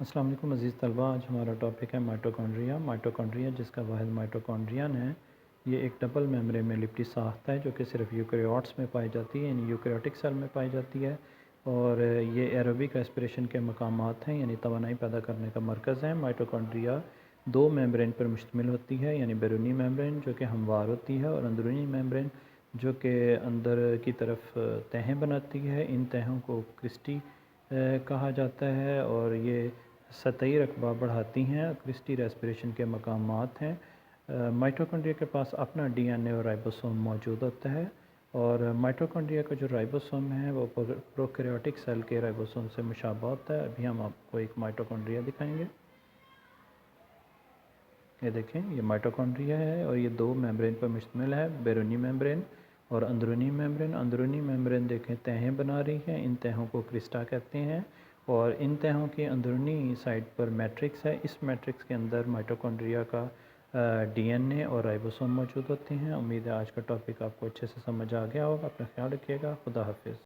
अस्सलाम वालेकुम अज़ीज़ तलबा। आज हमारा टॉपिक है माइटोकॉन्ड्रिया। माइटोकॉन्ड्रिया जिसका वाहिद माइटोकॉन्ड्रियन है, ये एक डबल मेम्ब्रेन में लिपटी साख्त है जो कि सिर्फ यूकेरियोट्स में पाई जाती है, यानी यूकेरियोटिक सेल में पाई जाती है। और ये एरोबिक रेस्पिरेशन के मकामात हैं, यानी तवानाई पैदा करने का मरकज़ है। माइटोकॉन्ड्रिया दो मेम्ब्रेन पर मुश्तमिल होती है, यानी बैरूनी मेम्ब्रेन जो कि हमवार होती है और अंदरूनी मेम्ब्रेन जो कि अंदर की तरफ तहें बनाती है। इन तहों को क्रिस्टी कहा जाता है और ये सतही रकबा बढ़ाती हैं। क्रिस्टी रेस्पिरेशन के मकामात हैं। माइटोकॉन्ड्रिया के पास अपना डीएनए और राइबोसोम मौजूद होता है और माइटोकॉन्ड्रिया का जो राइबोसोम है वो प्रोकैरियोटिक सेल के राइबोसोम से मुशाबह होता है। अभी हम आपको एक माइटोकॉन्ड्रिया दिखाएंगे। ये देखें, ये माइटोकॉन्ड्रिया है और ये दो मेम्ब्रेन पर मुश्तमिल है, बैरूनी मेम्ब्रेन और अंदरूनी मेम्ब्रेन। अंदरूनी मेम्ब्रेन देखें तहें बना रही हैं, इन तहों को क्रिस्टा कहते हैं और इन तहों के अंदरूनी साइड पर मैट्रिक्स है। इस मैट्रिक्स के अंदर माइटोकॉन्ड्रिया का डीएनए और राइबोसोम मौजूद होते हैं। उम्मीद है आज का टॉपिक आपको अच्छे से समझ आ गया होगा। अपना ख्याल रखिएगा। खुदा हाफिज़।